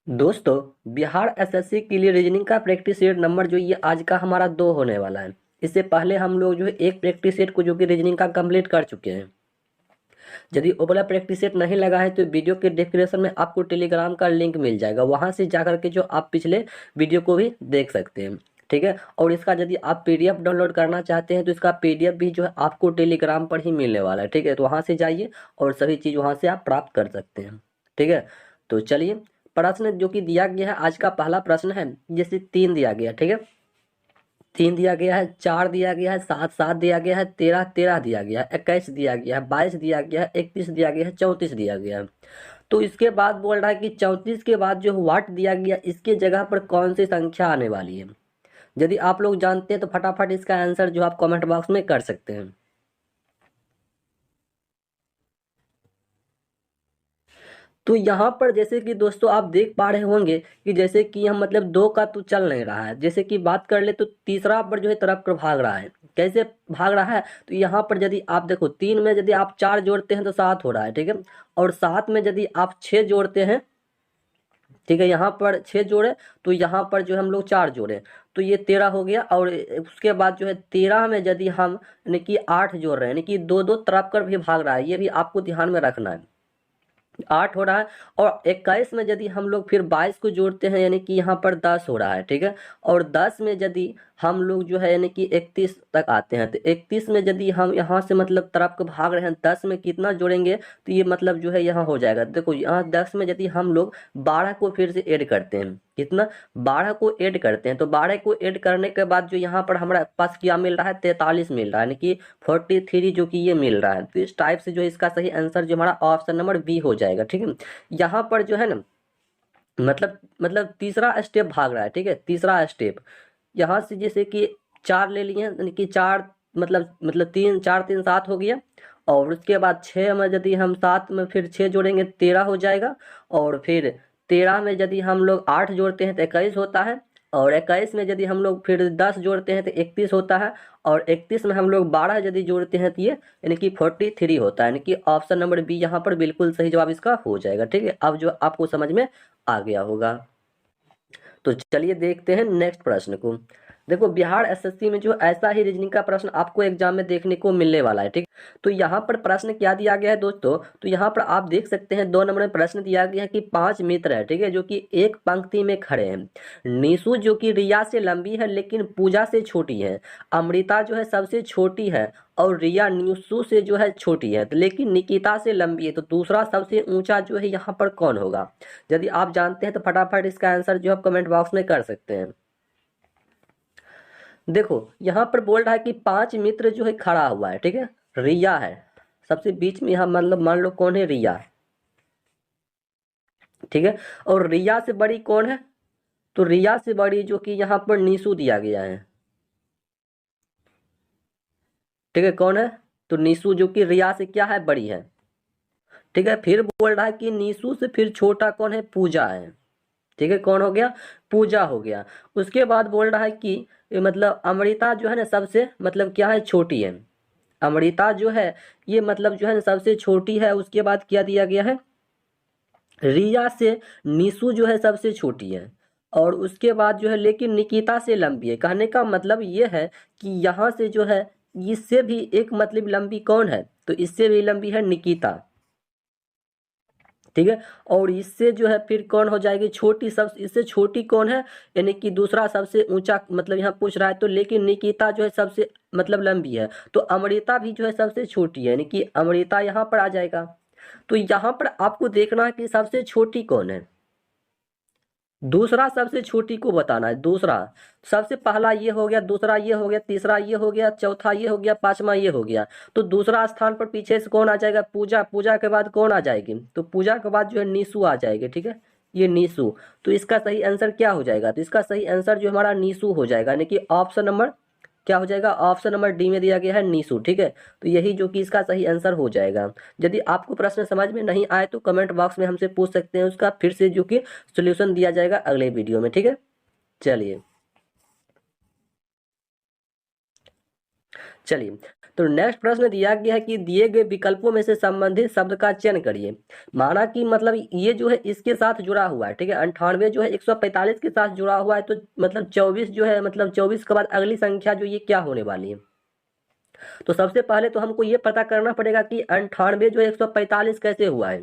दोस्तों, बिहार एसएससी के लिए रीजनिंग का प्रैक्टिस सेट नंबर जो ये आज का हमारा 2 होने वाला है। इससे पहले हम लोग जो है एक प्रैक्टिस सेट को जो कि रीजनिंग का कंप्लीट कर चुके हैं। यदि वो वाला प्रैक्टिस सेट नहीं लगा है तो वीडियो के डिस्क्रिप्शन में आपको टेलीग्राम का लिंक मिल जाएगा, वहाँ से जाकर के जो आप पिछले वीडियो को भी देख सकते हैं। ठीक है, और इसका यदि आप पीडीएफ डाउनलोड करना चाहते हैं तो इसका पीडीएफ भी जो है आपको टेलीग्राम पर ही मिलने वाला है। ठीक है, तो वहाँ से जाइए और सभी चीज़ वहाँ से आप प्राप्त कर सकते हैं। ठीक है, तो चलिए प्रश्न जो कि दिया गया है, आज का पहला प्रश्न है जैसे 3 दिया गया। ठीक है, 3 दिया गया है, 4 दिया गया है, 7 7 दिया गया है, 13 13 दिया गया है, 21 दिया गया है, 22 दिया गया है, 31 दिया गया है, 34 दिया गया है। तो इसके बाद बोल रहा है कि 34 के बाद जो वाट दिया गया इसके जगह पर कौन सी संख्या आने वाली है। यदि आप लोग जानते हैं तो फटाफट इसका आंसर जो आप कमेंट बॉक्स में कर सकते हैं। तो यहाँ पर जैसे कि दोस्तों आप देख पा रहे होंगे कि जैसे कि हम मतलब 2 का तो चल नहीं रहा है। जैसे कि बात कर ले तो तीसरा पर जो है तरफ पर भाग रहा है। कैसे भाग रहा है, तो यहाँ पर यदि आप देखो 3 में यदि आप 4 जोड़ते हैं तो 7 हो रहा है। ठीक है, और 7 में यदि आप 6 जोड़ते हैं, ठीक है, यहाँ पर 6 जोड़े तो यहाँ पर जो है हम लोग 4 जोड़े तो ये 13 हो गया। और उसके बाद जो है 13 में यदि हम यानी कि 8 जोड़ रहे हैं, यानी कि दो दो तरफ कर भी भाग रहा है, ये भी आपको ध्यान में रखना है। 8 हो रहा है। और 21 में यदि हम लोग फिर 22 को जोड़ते हैं यानी कि यहाँ पर 10 हो रहा है। ठीक है, और 10 में यदि हम लोग जो है यानी कि 31 तक आते हैं तो 31 में यदि हम यहाँ से मतलब तरफ को भाग रहे हैं 10 में कितना जोड़ेंगे तो ये मतलब जो है यहाँ हो जाएगा। देखो यहाँ 10 में यदि हम लोग 12 को फिर से ऐड करते हैं, कितना 12 को ऐड करते हैं तो 12 को ऐड करने के बाद जो यहाँ पर हमारे पास क्या मिल रहा है 43 मिल रहा है, यानी कि 43 जो कि ये मिल रहा है। तो इस टाइप से जो है इसका सही आंसर जो हमारा ऑप्शन नंबर बी हो जाएगा। ठीक है, यहाँ पर जो है ना मतलब तीसरा स्टेप भाग रहा है। ठीक है, तीसरा स्टेप यहाँ से जैसे कि 4 ले लिए यानी कि 4 मतलब 3 4 3 7 हो गया। और उसके बाद 6 में यदि हम 7 में फिर 6 जोड़ेंगे 13 हो जाएगा। और फिर 13 में यदि हम लोग 8 जोड़ते हैं तो 21 होता है। और 21 में यदि हम लोग फिर 10 जोड़ते हैं तो 31 होता है। और 31 में हम लोग 12 यदि जोड़ते हैं तो ये यानी कि 43 होता है, यानी कि ऑप्शन नंबर बी यहाँ पर बिल्कुल सही जवाब इसका हो जाएगा। ठीक है, अब जो आपको समझ में आ गया होगा। तो चलिए देखते हैं नेक्स्ट प्रश्न को। देखो बिहार एसएससी में जो ऐसा ही रीजनिंग का प्रश्न आपको एग्जाम में देखने को मिलने वाला है। ठीक, तो यहाँ पर प्रश्न क्या दिया गया है दोस्तों, तो यहाँ पर आप देख सकते हैं 2 नंबर में प्रश्न दिया गया है कि 5 मित्र है। ठीक है, जो कि एक पंक्ति में खड़े हैं। नीसू जो कि रिया से लंबी है लेकिन पूजा से छोटी है। अमृता जो है सबसे छोटी है और रिया नीसू से जो है छोटी है, तो लेकिन निकिता से लंबी है। तो दूसरा सबसे ऊंचा जो है यहाँ पर कौन होगा। यदि आप जानते हैं तो फटाफट इसका आंसर जो आप कमेंट बॉक्स में कर सकते हैं। देखो यहाँ पर बोल रहा है कि 5 मित्र जो है खड़ा हुआ है। ठीक है, रिया है सबसे बीच में, यहाँ मतलब मान लो कौन है, रिया। ठीक है, और रिया से बड़ी कौन है, तो रिया से बड़ी जो कि यहाँ पर नीसू दिया गया है। ठीक है, कौन है, तो नीसू जो कि रिया से क्या है, बड़ी है। ठीक है, फिर बोल रहा है कि नीसू से फिर छोटा कौन है, पूजा है। ठीक है, कौन हो गया, पूजा हो गया। उसके बाद बोल रहा है कि मतलब अमृता जो है ना सबसे मतलब क्या है, छोटी है। अमृता जो है ये मतलब जो है ना सबसे छोटी है। उसके बाद क्या दिया गया है, रिया से निशु जो है सबसे छोटी है। और उसके बाद जो है लेकिन निकिता से लंबी है। कहने का मतलब ये है कि यहाँ से जो है इससे भी एक मतलब लंबी कौन है, तो इससे भी लंबी है निकिता। ठीक है, और इससे जो है फिर कौन हो जाएगी, छोटी, सब इससे छोटी कौन है, यानी कि दूसरा सबसे ऊंचा मतलब यहाँ पूछ रहा है। तो लेकिन निकिता जो है सबसे मतलब लंबी है, तो अमृता भी जो है सबसे छोटी है, यानी कि अमृता यहाँ पर आ जाएगा। तो यहाँ पर आपको देखना है कि सबसे छोटी कौन है, दूसरा सबसे छोटी को बताना है। दूसरा सबसे पहला ये हो गया, दूसरा ये हो गया, तीसरा ये हो गया, चौथा ये हो गया, पांचवा ये हो गया। तो दूसरा स्थान पर पीछे से कौन आ जाएगा, पूजा। पूजा के बाद कौन आ जाएगी, तो पूजा के बाद जो है नीसू आ जाएगी। ठीक है, ये नीसू। तो इसका सही आंसर क्या हो जाएगा, तो इसका सही आंसर जो हमारा नीसू हो जाएगा, यानी कि ऑप्शन नंबर क्या हो जाएगा, ऑप्शन नंबर डी में दिया गया है नीसू। ठीक है, तो यही जो कि इसका सही आंसर हो जाएगा। यदि आपको प्रश्न समझ में नहीं आए तो कमेंट बॉक्स में हमसे पूछ सकते हैं, उसका फिर से जो कि सोल्यूशन दिया जाएगा अगले वीडियो में। ठीक है, चलिए चलिए, तो नेक्स्ट प्रश्न दिया गया है कि दिए गए विकल्पों में से संबंधित शब्द का चयन करिए। माना कि मतलब ये जो है इसके साथ जुड़ा हुआ है, ठीक है, 98 जो है 145 के साथ जुड़ा हुआ है, तो मतलब 24 जो है, मतलब 24 के बाद अगली संख्या जो ये क्या होने वाली है। तो सबसे पहले तो हमको ये पता करना पड़ेगा कि 98 जो है 145 कैसे हुआ है।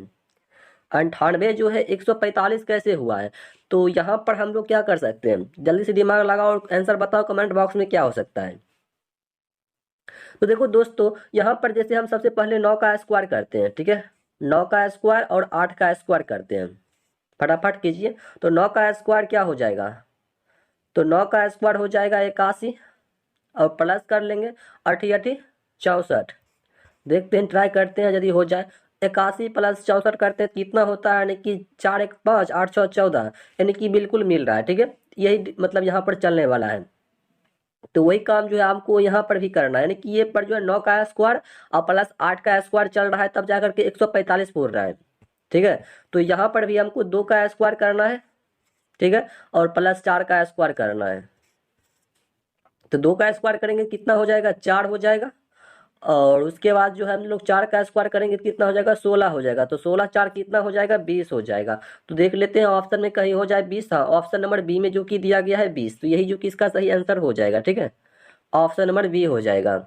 98 जो है 145 कैसे हुआ है। तो यहाँ पर हम लोग क्या कर सकते हैं, जल्दी से दिमाग लगाओ और आंसर बताओ कमेंट बॉक्स में क्या हो सकता है। तो देखो दोस्तों, यहाँ पर जैसे हम सबसे पहले 9 का स्क्वायर करते हैं, ठीक है, 9 का स्क्वायर और 8 का स्क्वायर करते हैं। फटाफट कीजिए। तो 9 का स्क्वायर क्या हो जाएगा, तो 9 का स्क्वायर हो जाएगा 81, और प्लस कर लेंगे 8 8 64। देखते हैं, ट्राई करते हैं यदि हो जाए। 81 प्लस 64 करते हैं कितना होता है, यानी कि 4 1 5 8 6 14, यानी कि बिल्कुल मिल रहा है, ठीक है। यही मतलब यहाँ पर चलने वाला है। तो वही काम जो है आपको यहाँ पर भी करना है, यानी कि ये पर जो है 9 का स्क्वायर और प्लस 8 का स्क्वायर चल रहा है, तब जाकर के 145 बोल रहा है, ठीक है। तो यहाँ पर भी हमको 2 का स्क्वायर करना है, ठीक है, और प्लस 4 का स्क्वायर करना है। तो 2 का स्क्वायर करेंगे कितना हो जाएगा, 4 हो जाएगा, और उसके बाद जो है हम लोग 4 का स्क्वायर करेंगे कितना हो जाएगा, 16 हो जाएगा। तो 16 4 कितना हो जाएगा, 20 हो जाएगा। तो देख लेते हैं ऑप्शन में कहीं हो जाए 20। हाँ, ऑप्शन नंबर बी में जो कि दिया गया है 20, तो यही जो कि इसका सही आंसर हो जाएगा, ठीक है, ऑप्शन नंबर बी हो जाएगा।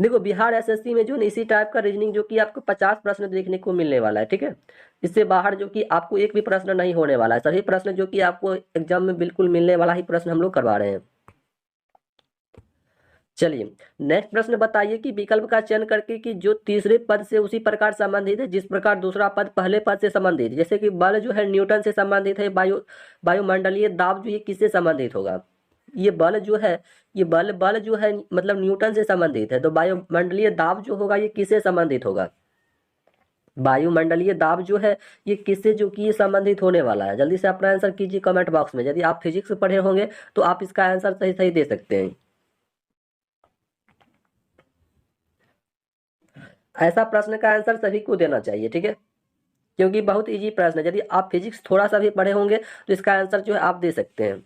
देखो बिहार एसएससी में जो है इसी टाइप का रीजनिंग जो कि आपको 50 प्रश्न देखने को मिलने वाला है, ठीक है। इससे बाहर जो कि आपको एक भी प्रश्न नहीं होने वाला है, सभी प्रश्न जो कि आपको एग्जाम में बिल्कुल मिलने वाला ही प्रश्न हम लोग करवा रहे हैं। चलिए, नेक्स्ट प्रश्न बताइए कि विकल्प का चयन करके कि जो तीसरे पद से उसी प्रकार संबंधित है जिस प्रकार दूसरा पद पहले पद से संबंधित है। जैसे कि बल जो है न्यूटन से संबंधित है, वायुमंडलीय दाब जो ये किससे संबंधित होगा। ये बल जो है, ये बल जो है मतलब न्यूटन से संबंधित है, तो वायुमंडलीय दाब जो होगा ये किससे संबंधित होगा। वायुमंडलीय दाब जो है ये किससे जो कि ये संबंधित होने वाला है। जल्दी से अपना आंसर कीजिए कमेंट बॉक्स में। यदि आप फिजिक्स पढ़े होंगे तो आप इसका आंसर सही सही दे सकते हैं। ऐसा प्रश्न का आंसर सभी को देना चाहिए, ठीक है, क्योंकि बहुत इजी प्रश्न है। यदि आप फिजिक्स थोड़ा सा भी पढ़े होंगे तो इसका आंसर जो है आप दे सकते हैं।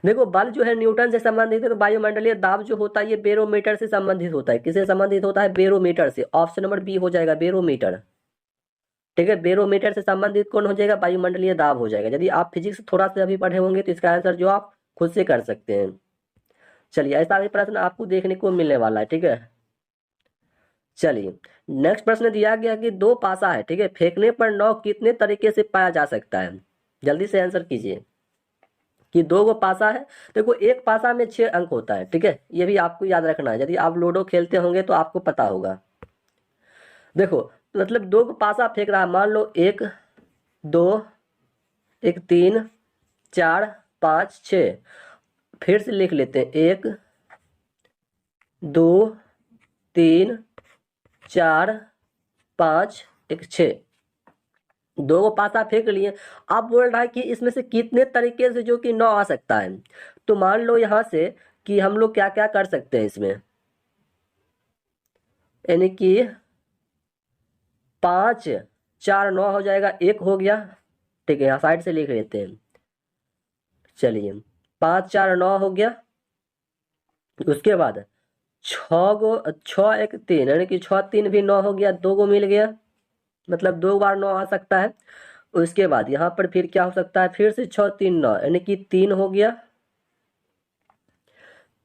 देखो बल जो है न्यूटन से संबंधित है, तो वायुमंडलीय दाब जो होता है ये बेरोमीटर से संबंधित होता है। किससे संबंधित होता है, बेरोमीटर से। ऑप्शन नंबर बी हो जाएगा, बेरोमीटर, ठीक है। बेरोमीटर से संबंधित कौन हो जाएगा, वायुमंडलीय दाब हो जाएगा। यदि आप फिजिक्स थोड़ा सा अभी पढ़े होंगे तो इसका आंसर जो आप खुद से कर सकते हैं। चलिए, ऐसा भी प्रश्न आपको देखने को मिलने वाला है, ठीक है। चलिए, नेक्स्ट प्रश्न दिया गया कि दो पासा है, ठीक है, फेंकने पर नौ कितने तरीके से पाया जा सकता है। जल्दी से आंसर कीजिए कि दो गो पासा है। देखो एक पासा में 6 अंक होता है, ठीक है, ये भी आपको याद रखना है। यदि आप लूडो खेलते होंगे तो आपको पता होगा। देखो मतलब दो गो पासा फेंक रहा है, मान लो 1 2 1 3 4 5 6। फिर से लिख लेते हैं, 1 2 3 4 5 1 6। दो गो पासा फेंक लिए। अब बोल रहा है कि इसमें से कितने तरीके से जो कि 9 आ सकता है। तो मान लो यहाँ से कि हम लोग क्या क्या कर सकते हैं इसमें, यानी कि 5 4 9 हो जाएगा, एक हो गया, ठीक है, यहाँ साइड से लिख लेते हैं। चलिए, 5 4 9 हो गया। उसके बाद 6 गो 6 1 3, यानी कि 6 3 भी 9 हो गया, 2 गो मिल गया, मतलब 2 बार 9 आ सकता है। उसके बाद यहाँ पर फिर क्या हो सकता है, फिर से 6 3 9, यानी कि 3 हो गया,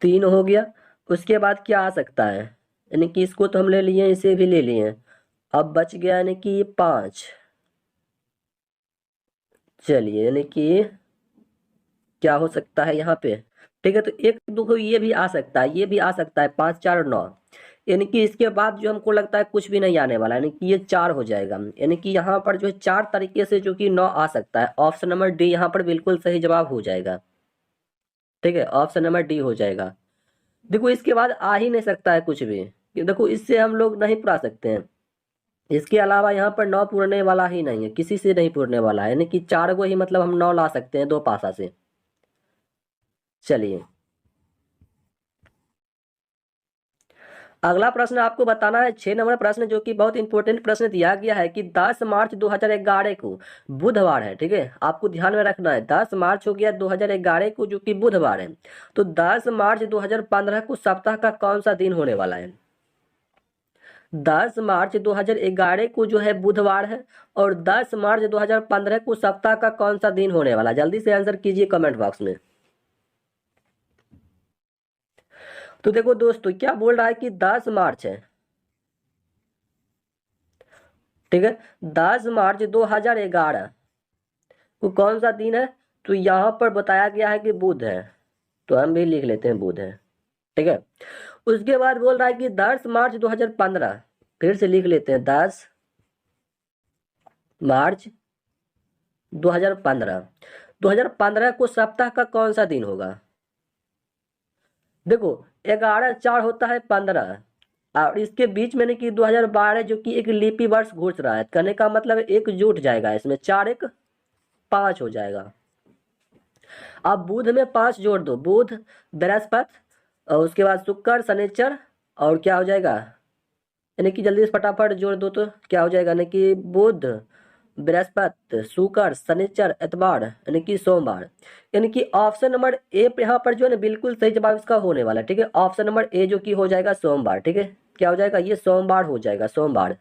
3 हो गया। उसके बाद क्या आ सकता है, यानी कि इसको तो हम ले लिए, इसे भी ले लिए, अब बच गया यानी कि 5। चलिए, यानी कि क्या हो सकता है यहाँ पे, ठीक है। तो एक दो ये भी आ सकता है, ये भी आ सकता है, 5 4 9, यानी कि इसके बाद जो हमको लगता है कुछ भी नहीं आने वाला, यानी कि ये 4 हो जाएगा। यानी कि यहाँ पर जो है 4 तरीके से जो कि 9 आ सकता है। ऑप्शन नंबर डी यहाँ पर बिल्कुल सही जवाब हो जाएगा, ठीक है, ऑप्शन नंबर डी हो जाएगा। देखो इसके बाद आ ही नहीं सकता है कुछ भी, देखो इससे हम लोग नहीं पुरा सकते हैं। इसके अलावा यहाँ पर 9 पूरने वाला ही नहीं है, किसी से नहीं पूरने वाला है, यानी कि 4 को ही मतलब हम 9 ला सकते हैं दो पासा से। चलिए, अगला प्रश्न आपको बताना है 6 नंबर प्रश्न, जो कि बहुत इंपॉर्टेंट प्रश्न दिया गया है कि 10 मार्च 2011 को बुधवार है। ठीक है, आपको ध्यान में रखना है 10 मार्च हो गया 2011 को, जो कि बुधवार है। तो 10 मार्च 2015 को सप्ताह का कौन सा दिन होने वाला है? 10 मार्च 2011 को जो है बुधवार है, और 10 मार्च 2015 को सप्ताह का कौन सा दिन होने वाला है? जल्दी से आंसर कीजिए कमेंट बॉक्स में। तो देखो दोस्तों, क्या बोल रहा है कि 10 मार्च है। ठीक है, 10 मार्च 2011 को कौन सा दिन है? तो यहाँ पर बताया गया है कि बुध है, तो हम भी लिख लेते हैं बुध है। ठीक है, उसके बाद बोल रहा है कि 10 मार्च 2015, फिर से लिख लेते हैं 10 मार्च 2015। 2015 को सप्ताह का कौन सा दिन होगा? देखो, 11 4 होता है 15, और इसके बीच में नहीं कि 2012 जो कि एक लिपि वर्ष घुस रहा है, कहने का मतलब एक जुट जाएगा इसमें, 4 1 5 हो जाएगा। अब बुध में 5 जोड़ दो, बुध बृहस्पति और उसके बाद शुक्र शनिचर, और क्या हो जाएगा, यानी कि जल्दी से फटाफट जोड़ दो तो क्या हो जाएगा, यानी कि बुध बृहस्पति शुक्र शनिचर इतवार, यानी कि सोमवार। यानी कि ऑप्शन नंबर ए यहाँ पर जो है ना बिल्कुल सही जवाब इसका होने वाला है। ठीक है, ऑप्शन नंबर ए जो कि हो जाएगा सोमवार। ठीक है, क्या हो जाएगा, ये सोमवार हो जाएगा, सोमवार।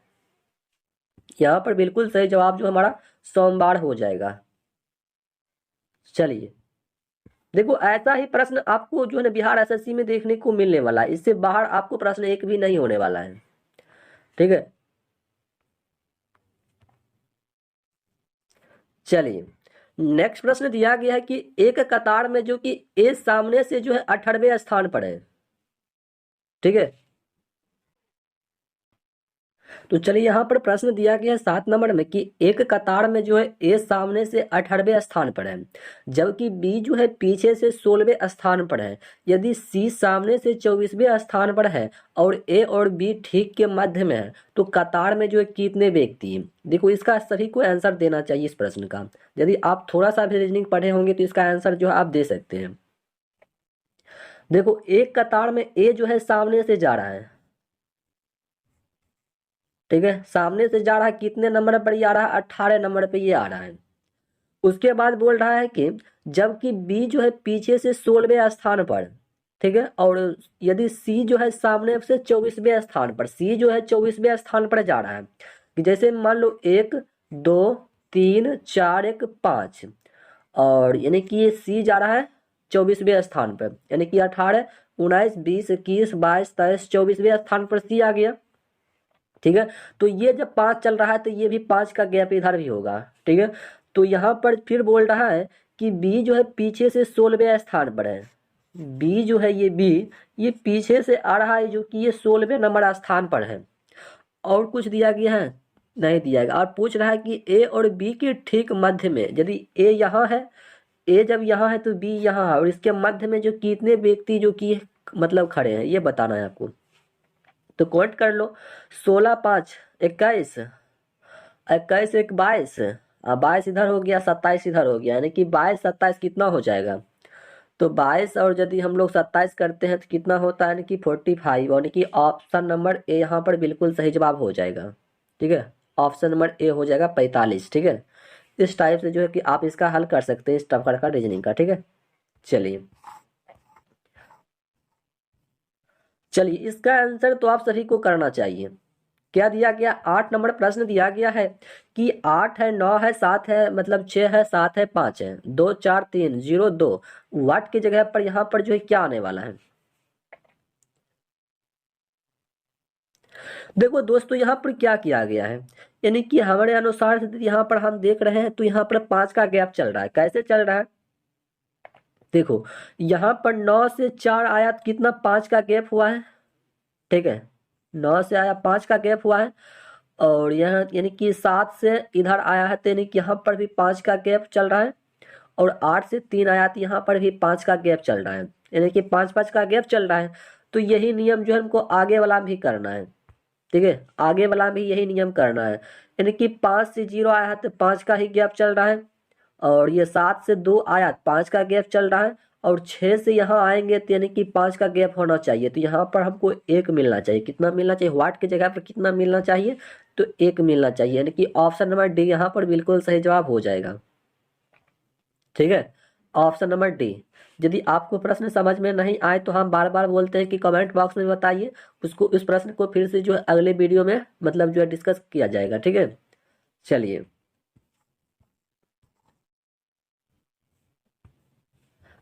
यहाँ पर बिल्कुल सही जवाब जो हमारा सोमवार हो जाएगा। चलिए, देखो ऐसा ही प्रश्न आपको जो है ना बिहार एसएससी में देखने को मिलने वाला है, इससे बाहर आपको प्रश्न एक भी नहीं होने वाला है। ठीक है, चलिए, नेक्स्ट प्रश्न दिया गया है कि एक कतार में जो कि ए सामने से जो है 18वें स्थान पर है। ठीक है, तो चलिए यहाँ पर प्रश्न दिया गया है 7 नंबर में कि एक कतार में जो है ए सामने से 18वें स्थान पर है, जबकि बी जो है पीछे से 16वें स्थान पर है। यदि सी सामने से 24वें स्थान पर है और ए और बी ठीक के मध्य में है, तो कतार में जो है कितने व्यक्ति हैं? देखो, इसका सभी को आंसर देना चाहिए इस प्रश्न का। यदि आप थोड़ा सा भी रीजनिंग पढ़े होंगे तो इसका आंसर जो है आप दे सकते हैं। देखो, एक कतार में ए जो है सामने से जा रहा है। ठीक है, सामने से जा रहा है, कितने नंबर पर ये आ रहा है? 18 नंबर पे ये आ रहा है। उसके बाद बोल रहा है कि जबकि बी जो है पीछे से 16वें स्थान पर। ठीक है, और यदि सी जो है सामने से 24वें स्थान पर, सी जो है 24वें स्थान पर जा रहा है, कि जैसे मान लो 1 2 3 4 1 5, और यानी कि ये सी जा रहा है 24वें स्थान पर, यानी कि 18 19 20 21 22 23 24वें स्थान पर सी आ गया। ठीक है, तो ये जब 5 चल रहा है तो ये भी 5 का गैप इधर भी होगा। ठीक है, तो यहाँ पर फिर बोल रहा है कि बी जो है पीछे से 16वें स्थान पर है। बी जो है ये बी, ये पीछे से आ रहा है, जो कि ये 16वें नंबर स्थान पर है। और कुछ दिया गया है? नहीं दिया गया। और पूछ रहा है कि ए और बी के ठीक मध्य में, यदि ए यहाँ है, ए जब यहाँ है तो बी यहाँ है, और इसके मध्य में जो कितने व्यक्ति जो कि मतलब खड़े हैं, ये बताना है आपको। तो काउंट कर लो, 16 5 21, 21 1 22, 22 इधर हो गया, 27 इधर हो गया, यानी कि 22 27 कितना हो जाएगा? तो 22 और यदि हम लोग 27 करते हैं तो कितना होता है, यानी कि 45, यानी कि ऑप्शन नंबर ए यहाँ पर बिल्कुल सही जवाब हो जाएगा। ठीक है, ऑप्शन नंबर ए हो जाएगा 45। ठीक है, इस टाइप से जो है कि आप इसका हल कर सकते हैं, इस प्रकार का रीजनिंग का। ठीक है, चलिए चलिए, इसका आंसर तो आप सभी को करना चाहिए। क्या दिया गया? 8 नंबर प्रश्न दिया गया है कि 8 है 9 है 7 है, मतलब 6 है 7 है 5 है, 2 4 3 0 2, वाट की जगह पर यहाँ पर जो है क्या आने वाला है? देखो दोस्तों, यहाँ पर क्या किया गया है, यानी कि हमारे अनुसार से यहाँ पर हम देख रहे हैं तो यहाँ पर 5 का गैप चल रहा है। कैसे चल रहा है? देखो, यहाँ पर 9 से 4 आया तो कितना, 5 का गैप हुआ है। ठीक है, 9 से आया 5 का गैप हुआ है, और यहाँ यानी कि 7 से इधर आया है तो यानी कि यहाँ पर भी 5 का गैप चल रहा है, और 8 से 3 आया तो यहाँ पर भी 5 का गैप चल रहा है, यानी कि 5 5 का गैप चल रहा है। तो यही नियम जो है हमको आगे वाला भी करना है। ठीक है, आगे वाला भी यही नियम करना है, यानी कि 5 से 0 आया है तो 5 का ही गैप चल रहा है, और ये 7 से 2 आया 5 का गैप चल रहा है, और 6 से यहाँ आएंगे तो यानी कि 5 का गैप होना चाहिए, तो यहाँ पर हमको 1 मिलना चाहिए। कितना मिलना चाहिए, वाट की जगह पर कितना मिलना चाहिए, तो 1 मिलना चाहिए, यानी कि ऑप्शन नंबर डी यहाँ पर बिल्कुल सही जवाब हो जाएगा। ठीक है, ऑप्शन नंबर डी। यदि आपको प्रश्न समझ में नहीं आए तो हम बार बार बोलते हैं कि कमेंट बॉक्स में बताइए, उसको इस प्रश्न को फिर से जो है अगले वीडियो में मतलब जो है डिस्कस किया जाएगा। ठीक है, चलिए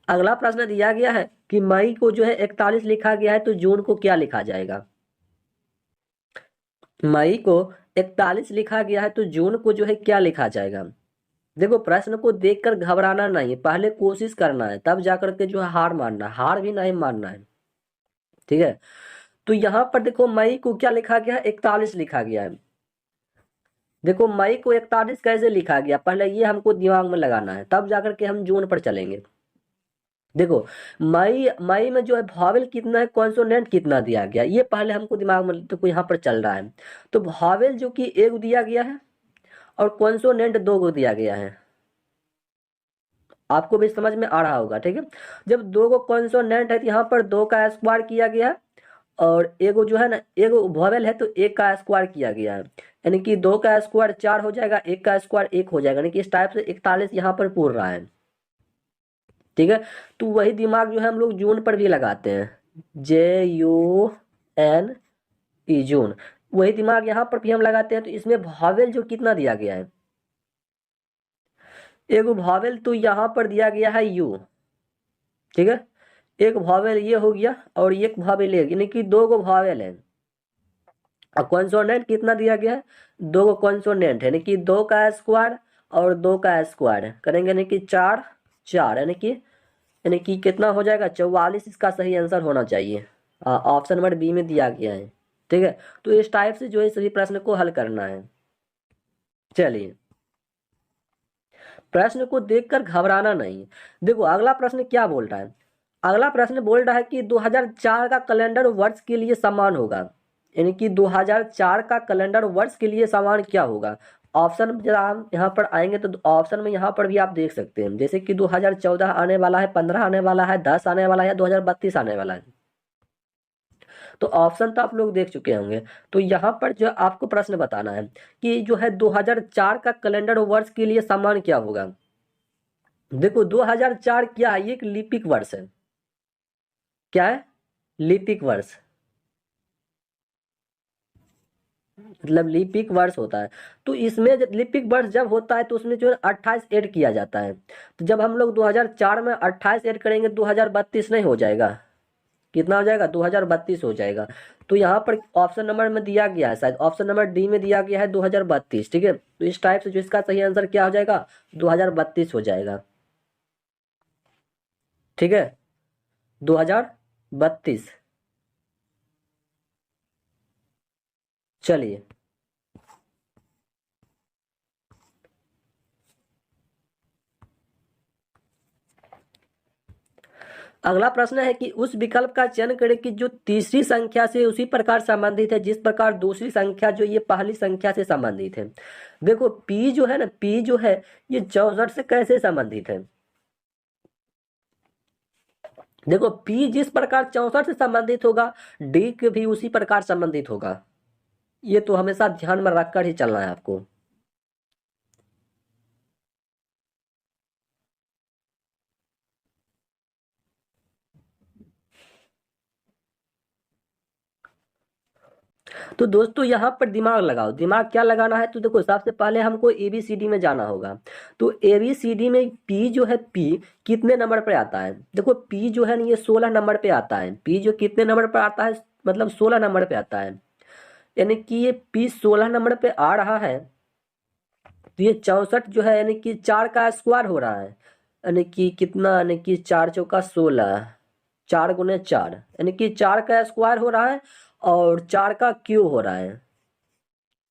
अगला प्रश्न दिया गया है कि मई को जो है 41 लिखा गया है, तो जून को क्या लिखा जाएगा। मई को 41 लिखा गया है, तो जून को जो है क्या लिखा जाएगा। देखो प्रश्न को देखकर घबराना नहीं, पहले कोशिश करना है, तब जाकर के जो है हार मानना, हार भी नहीं मानना है। ठीक है, तो यहाँ पर देखो मई को क्या लिखा गया है, 41 लिखा गया है। देखो मई को 41 कैसे लिखा गया, पहले ये हमको दिमाग में लगाना है, तब जाकर के हम जून पर चलेंगे। देखो मई मई में जो है भावेल कितना है, कॉन्सोनेंट कितना दिया गया, ये पहले हमको दिमाग में तो यहाँ पर चल रहा है। तो भावेल जो कि 1 दिया गया है और कॉन्सोनेंट 2 को दिया गया है, आपको भी समझ में आ रहा होगा। ठीक है, जब 2 को कॉन्सोनेंट है तो यहाँ पर 2 का स्क्वायर किया गया है, और एगो जो है ना एगो वॉवेल है तो 1 का स्क्वायर किया गया है, यानी कि 2 का स्क्वायर 4 हो जाएगा, 1 का स्क्वायर 1 हो जाएगा, यानी कि इस टाइप से 41 यहाँ पर पूर रहा है। ठीक है, तो वही दिमाग जो है हम लोग जून पर भी लगाते हैं, JUNE, जून, वही दिमाग यहाँ पर भी हम लगाते हैं। तो इसमें वॉवेल जो कितना दिया गया है, एगो वॉवेल तो यहाँ पर दिया गया है यू। ठीक है, एक वॉवेल ये हो गया और एक वॉवेल ये, यानी कि 2 गो वॉवेल है। और कॉन्सोनेंट कितना दिया गया है, 2 गो कॉन्सोनेंट है, यानी कि 2 का स्क्वायर और 2 का स्क्वायर करेंगे, यानी कि 4 4, यानी कि कितना हो जाएगा, 44 इसका सही आंसर होना चाहिए। ऑप्शन नंबर बी में दिया गया है। ठीक है, तो इस टाइप से जो है सभी प्रश्न को हल करना है। चलिए प्रश्न को देखकर घबराना नहीं। देखो अगला प्रश्न क्या बोल रहा है, अगला प्रश्न बोल रहा है कि 2004 का कैलेंडर वर्ष के लिए समान होगा, यानी कि 2004 का कैलेंडर वर्ष के लिए समान क्या होगा। ऑप्शन जब हम यहाँ पर आएंगे तो ऑप्शन में यहाँ पर भी आप देख सकते हैं, जैसे कि 2014 आने वाला है, 15 आने वाला है, 10 आने वाला है, 2032 आने वाला है। तो ऑप्शन तो आप लोग देख चुके होंगे। तो यहाँ पर जो आपको प्रश्न बताना है कि जो है 2004 का कैलेंडर वर्ष के लिए समान क्या होगा। देखो 2004 क्या है, ये एक लिपिक वर्ष है। क्या है, लिपिक वर्ष, मतलब लिपिक वर्ष होता है। तो इसमें जब लिपिक वर्ष जब होता है तो उसमें जो है 28 ऐड किया जाता है। तो जब हम लोग 2004 में 28 ऐड करेंगे 2032 नहीं हो जाएगा, कितना हो जाएगा, 2032 हो जाएगा। तो यहाँ पर ऑप्शन नंबर में दिया गया है, शायद ऑप्शन नंबर डी में दिया गया है 2032। ठीक है, तो इस टाइप से जो इसका सही आंसर क्या हो जाएगा, 2032 हो जाएगा। ठीक है, 2032। चलिए अगला प्रश्न है कि उस विकल्प का चयन करें कि जो तीसरी संख्या से उसी प्रकार संबंधित है जिस प्रकार दूसरी संख्या जो ये पहली संख्या से संबंधित है। देखो p जो है ना, p जो है ये 64 से कैसे संबंधित है। देखो p जिस प्रकार 64 से संबंधित होगा, d के भी उसी प्रकार संबंधित होगा, ये तो हमेशा ध्यान में रखकर ही चलना है आपको। तो दोस्तों यहाँ पर दिमाग लगाओ, दिमाग क्या लगाना है, तो देखो सबसे पहले हमको ABCD में जाना होगा। तो ABCD में P जो है, P कितने नंबर पर आता है। देखो P जो है ना ये 16 नंबर पे आता है, P जो कितने नंबर पर आता है, मतलब 16 नंबर पे आता है, यानी कि ये P 16 नंबर पे आ रहा है। तो ये 64 जो है यानी कि 4 का स्क्वायर हो रहा है, यानी कि कितना, यानी कि 4 चौका 16, 4 गुने 4, यानी कि 4 का स्क्वायर हो रहा है और 4 का क्यूब हो रहा है।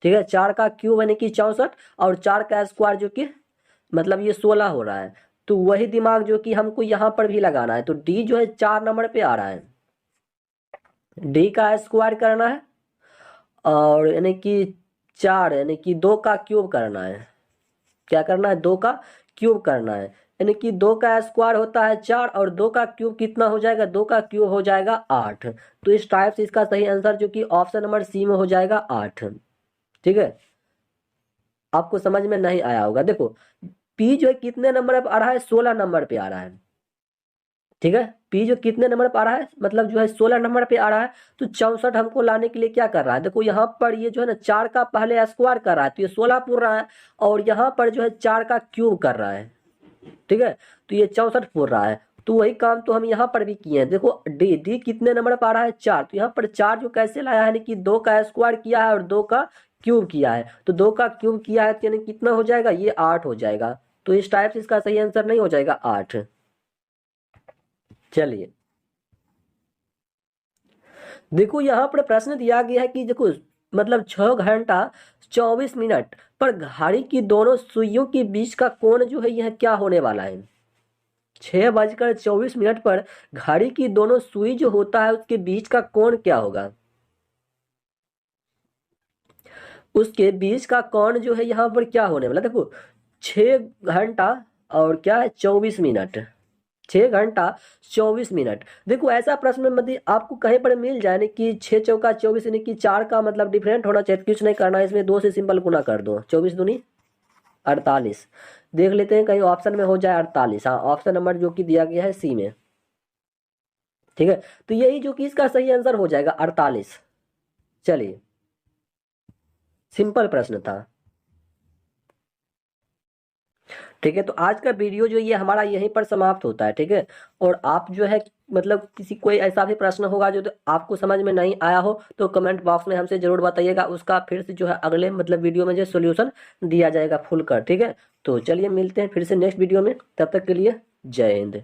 ठीक है, 4 का क्यूब यानी कि 64 और 4 का स्क्वायर जो कि मतलब ये 16 हो रहा है। तो वही दिमाग जो कि हमको यहाँ पर भी लगाना है। तो डी जो है 4 नंबर पे आ रहा है, डी का स्क्वायर करना है और यानी कि 4 यानी कि 2 का क्यूब करना है। क्या करना है, 2 का क्यूब करना है, यानी कि 2 का स्क्वायर होता है 4 और 2 का क्यूब कितना हो जाएगा, 2 का क्यूब हो जाएगा 8। तो इस टाइप से इसका सही आंसर जो कि ऑप्शन नंबर सी में हो जाएगा 8। ठीक है, आपको समझ में नहीं आया होगा। देखो पी जो है कितने नंबर पे आ रहा है, 16 नंबर पे आ रहा है। ठीक है, पी जो कितने नंबर पे आ रहा है, मतलब जो है 16 नंबर पे आ रहा है। तो 64 हमको लाने के लिए क्या कर रहा है, देखो यहाँ पर ये जो है ना 4 का पहले स्क्वायर कर रहा है तो ये 16 पूर रहा है, और यहाँ पर जो है 4 का क्यूब कर रहा है। ठीक है, तो ये 64 पूर रहा है। तो वही काम तो हम यहाँ पर भी किए हैं। देखो डी डी कितने नंबर पर आ रहा है, 4। तो यहाँ पर 4 जो कैसे लाया है, यानी कि 2 का स्क्वायर किया है और 2 का क्यूब किया है। तो 2 का क्यूब किया है तो यानी कितना हो जाएगा, ये 8 हो जाएगा। तो इस टाइप से इसका सही आंसर नहीं हो जाएगा 8। चलिए देखो यहाँ पर प्रश्न दिया गया है कि देखो मतलब 6 घंटा 24 मिनट पर घड़ी की दोनों सुइयों के बीच का कोण जो है यह क्या होने वाला है। 6:24 पर घड़ी की दोनों सुई जो होता है उसके बीच का कोण क्या होगा, उसके बीच का कोण जो है यहाँ पर क्या होने वाला। देखो 6 घंटा और क्या है 24 मिनट, 6 घंटा 24 मिनट। देखो ऐसा प्रश्न मतलब आपको कहीं पर मिल जाए ना कि 6 चौका 24 यानी कि 4 का मतलब डिफरेंट होना चाहिए, कुछ नहीं करना है इसमें, 2 से सिंपल गुना कर दो, 24 दूनी 48। देख लेते हैं कहीं ऑप्शन में हो जाए 48। हाँ, ऑप्शन नंबर जो कि दिया गया है सी में। ठीक है, तो यही जो कि इसका सही आंसर हो जाएगा 48। चलिए सिंपल प्रश्न था। ठीक है, तो आज का वीडियो जो ये हमारा यहीं पर समाप्त होता है। ठीक है, और आप जो है मतलब किसी कोई ऐसा भी प्रश्न होगा जो तो आपको समझ में नहीं आया हो तो कमेंट बॉक्स में हमसे जरूर बताइएगा, उसका फिर से जो है अगले मतलब वीडियो में जो सोल्यूशन दिया जाएगा फुल कर। ठीक है, तो चलिए मिलते हैं फिर से नेक्स्ट वीडियो में, तब तक के लिए जय हिंद।